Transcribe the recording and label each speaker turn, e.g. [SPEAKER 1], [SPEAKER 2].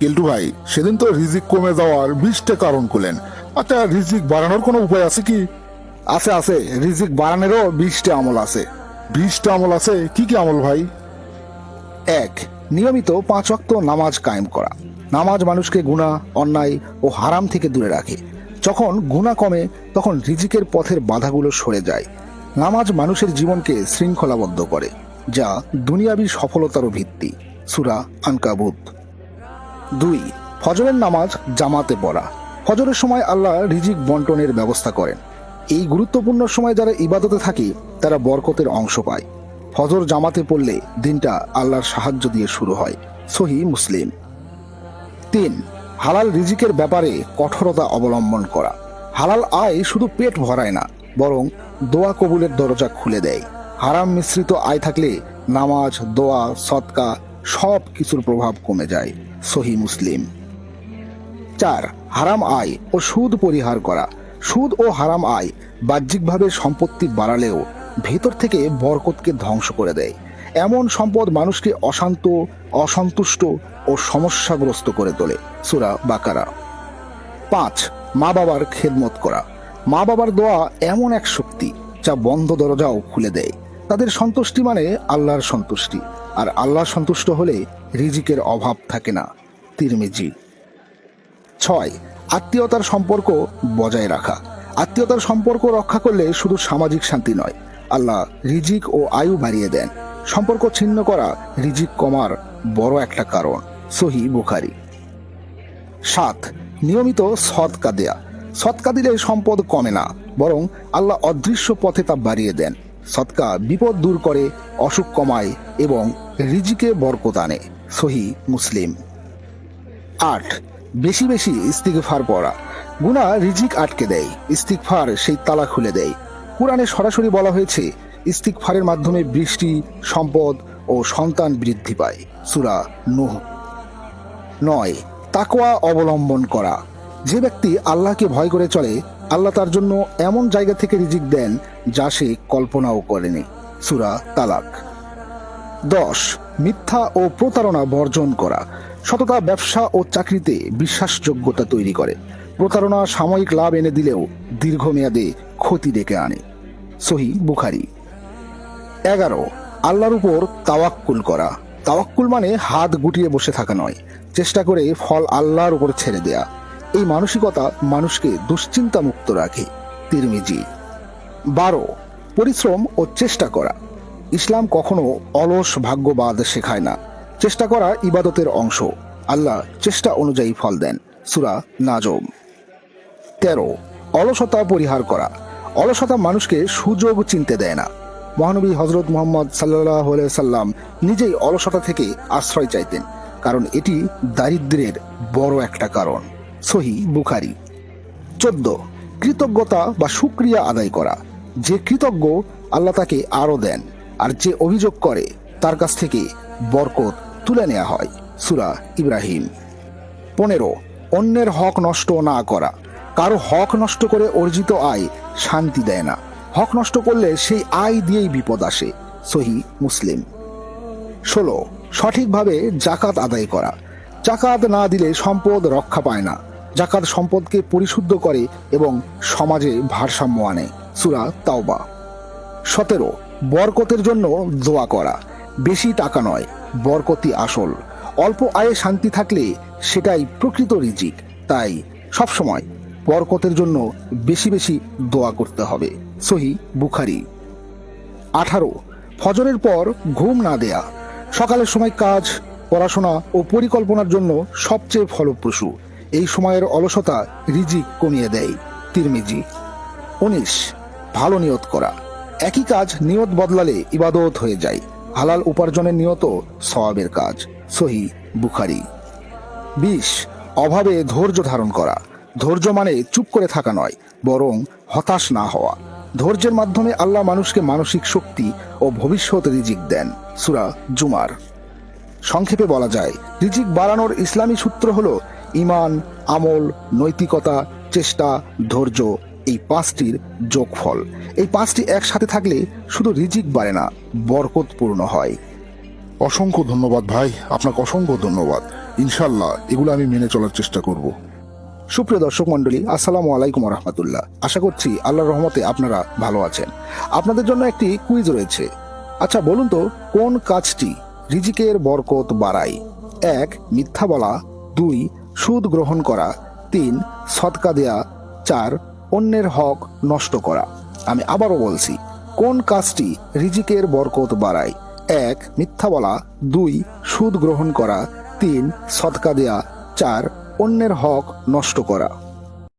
[SPEAKER 1] কেলটু ভাই, সেদিন তো রিজিক কমে যাওয়ার 20টা কারণ করলেন। আচ্ছা, রিজিক বাড়ানোর কোনো উপায় আছে কি?
[SPEAKER 2] আছে আছে, রিজিক বাড়ানোরও 20টা আমল আছে।
[SPEAKER 1] 20টা আমল আছে? কি কি আমল ভাই?
[SPEAKER 2] 1. নিয়মিত 5 ওয়াক্ত নামাজ কায়েম করা। নামাজ মানুষকে গুনাহ, অন্যায় ও হারাম থেকে দূরে রাখে। যখন গুনাহ কমে তখন রিজিকের পথের বাধাগুলো সরে যায়। নামাজ মানুষের জীবনকে শৃঙ্খলাবদ্ধ করে, যা দুনিয়াবী সফলতারও ভিত্তি। সূরা আনকাবুত। 2. ফজরের নামাজ জামাতে পড়া। ফজরের সময় আল্লাহ রিজিক বন্টনের ব্যবস্থা করেন। এই গুরুত্বপূর্ণ সময় যারা ইবাদতে থাকে তারা বরকতের অংশ পায়। ফজর জামাতে পড়লে দিনটা আল্লাহর সাহায্য দিয়ে শুরু হয়। সহিহ মুসলিম। 3. হালাল রিজিকের ব্যাপারে কঠোরতা অবলম্বন করা। হালাল আয় শুধু পেট ভরায় না, বরং দোয়া কবুলের দরজা খুলে দেয়। হারাম মিশ্রিত আয় থাকলে নামাজ, দোয়া, সদকা সব কিছুর প্রভাব কমে যায়। সহিহ মুসলিম। 4. হারাম আয় ও সুদ পরিহার করা। সুদ ও হারাম আয় বাহ্যিকভাবে সম্পত্তি বাড়ালেও ভেতর থেকে বরকতকে ধ্বংস করে দেয়। এমন সম্পদ মানুষকে অশান্ত, অসন্তুষ্ট ও সমস্যাগ্রস্ত করে তোলে। সূরা বাকারা। 5. মা বাবার খেদমত করা। মা বাবার দোয়া এমন এক শক্তি যা বন্ধ দরজাও খুলে দেয়। তাদের সন্তুষ্টি মানে আল্লাহর সন্তুষ্টি, আর আল্লাহ সন্তুষ্ট হলে রিজিকের অভাব থাকে না। তিরমিজি। 6. আত্মীয়তার সম্পর্ক বজায় রাখা। আত্মীয়তার সম্পর্ক রক্ষা করলে শুধু সামাজিক শান্তি নয়, আল্লাহ রিজিক ও আয়ু বাড়িয়ে দেন। সম্পর্ক ছিন্ন করা রিজিক কমার বড় একটা কারণ। সহিহ বুখারী। 7. নিয়মিত সদকা দেয়া। সদকা দিলে সম্পদ কমে না, বরং আল্লাহ অদৃশ্য পথে তা বাড়িয়ে দেন। সদকা বিপদ দূর করে, অসুখ কমায় এবং রিজিকে বরকত আনে। সহিহ মুসলিম। 8. বেশি বেশি ইস্তিগফার পড়া। গুনাহ রিজিক আটকে দেয়, ইস্তিগফার সেই তালা খুলে দেয়। কুরআনে সরাসরি বলা হয়েছে ইস্তিগফারের মাধ্যমে বৃষ্টি, সম্পদ ও সন্তান বৃদ্ধি পায়। সূরা নূহ। 9. তাকওয়া অবলম্বন করা। যে ব্যক্তি আল্লাহকে ভয় করে চলে, আল্লাহ তার জন্য এমন জায়গা থেকে রিজিক দেন যা সে কল্পনাও করেনি। সূরা তালাক। 10. মিথ্যা ও প্রতারণা বর্জন করা। সততা ব্যবসা ও চাকরিতে বিশ্বাসযোগ্যতা তৈরি করে। প্রতারণা সাময়িক লাভ এনে দিলেও দীর্ঘমেয়াদে ক্ষতি ডেকে আনে। সহিহ বুখারী। 11. আল্লাহর উপর তাওয়াক্কুল করা। তাওয়াক্কুল মানে হাত গুটিয়ে বসে থাকা নয়, চেষ্টা করে ফল আল্লাহর উপর ছেড়ে দেয়া। এই মানসিকতা মানুষকে দুশ্চিন্তা মুক্ত রাখে। তিরমিজি। 12. পরিশ্রম ও চেষ্টা করা। ইসলাম কখনো অলস ভাগ্যবাদ শেখায় না। চেষ্টা করা ইবাদতের অংশ। আল্লাহ চেষ্টা অনুযায়ী ফল দেন। সূরা নাজম। 13. অলসতা পরিহার করা। অলসতা মানুষকে সুযোগ চিনতে দেয় না। মহানবী হযরত মুহাম্মদ সাল্লাল্লাহু আলাইহি সাল্লাম নিজেই অলসতা থেকে আশ্রয় চাইতেন, কারণ এটি দারিদ্র্যের বড় একটা কারণ। সহিহ বুখারী। 14. কৃতজ্ঞতা বা শুকরিয়া আদায় করা। যে কৃতজ্ঞ আল্লাহ তাকে আরো দেন, আর যে অভিযোগ করে তার কাছ থেকে বরকত তুলে নেওয়া হয়। সূরা ইব্রাহিম। 15. অন্যের হক নষ্ট না করা। কারো হক নষ্ট করে অর্জিত আয় শান্তি দেয় না। হক নষ্ট করলে সেই আয় দিয়েই বিপদ আসে। সহিহ মুসলিম। 16. সঠিকভাবে জাকাত আদায় করা। জাকাত না দিলে সম্পদ রক্ষা পায় না। জাকাত সম্পদকে পরিশুদ্ধ করে এবং সমাজে ভারসাম্য আনে। সূরা তাওবা। 17. বরকতের জন্য দোয়া করা। বেশি টাকা নয়, বরকতই আসল। অল্প আয়ে শান্তি থাকলে সেটাই প্রকৃত রিজিক। তাই সবসময় বরকতের জন্য বেশি বেশি দোয়া করতে হবে। সহিহ বুখারী। 18. ফজরের পর ঘুম না দেয়া। সকালের সময় কাজ, পড়াশোনা ও পরিকল্পনার জন্য সবচেয়ে ফলপ্রসূ। এই সময়ের অলসতা রিজিক কমিয়ে দেয়। তিরমিজি। 19. ভালো নিয়ত করা। একই কাজ নিয়ত বদলালে ইবাদত হয়ে যায়। হালাল উপার্জনের নিয়ত সওয়াবের কাজ। সহিহ বুখারী। 20. অভাবে ধৈর্য ধারণ করা। ধৈর্য মানে চুপ করে থাকা নয়, বরং হতাশ না হওয়া। ধৈর্যের মাধ্যমে আল্লাহ মানুষকে মানসিক শক্তি ও ভবিষ্যৎ রিজিক দেন। সূরা জুমার। সংক্ষেপে বলা যায়, রিজিক বাড়ানোর ইসলামী সূত্র হলো ঈমান, আমল, নৈতিকতা, চেষ্টা, ধৈর্য। এই 5টির যোগফল। এই 5টি একসাথে থাকলে শুধু রিজিক বাড়ে না, বরকতপূর্ণ হয়।
[SPEAKER 1] অসংখ্য ধন্যবাদ ভাই, আপনাকে অসংখ্য ধন্যবাদ। ইনশাল্লাহ এগুলো আমি মেনে চলার চেষ্টা করব।
[SPEAKER 2] সুপ্রিয় দর্শক মন্ডলী, আসসালামু আলাইকুম রহমতুল্লাহ। আশা করছি আল্লাহর রহমতে আপনারা ভালো আছেন। আপনাদের জন্য একটি কুইজ রয়েছে। আচ্ছা বলুন তো, কোন কাজটি রিজিকের বরকত বাড়ায়? 1. মিথ্যা বলা, 2. সুদ গ্রহণ করা, 3. সদকা দেয়া, 4. অন্যের হক নষ্ট করা। আমি আবারও বলছি, কোন কাজটি রিজিকের বরকত বাড়ায়? 1. মিথ্যা বলা, 2. সুদ গ্রহণ করা, 3. সদকা দেয়া, 4. অন্যের হক নষ্ট করা।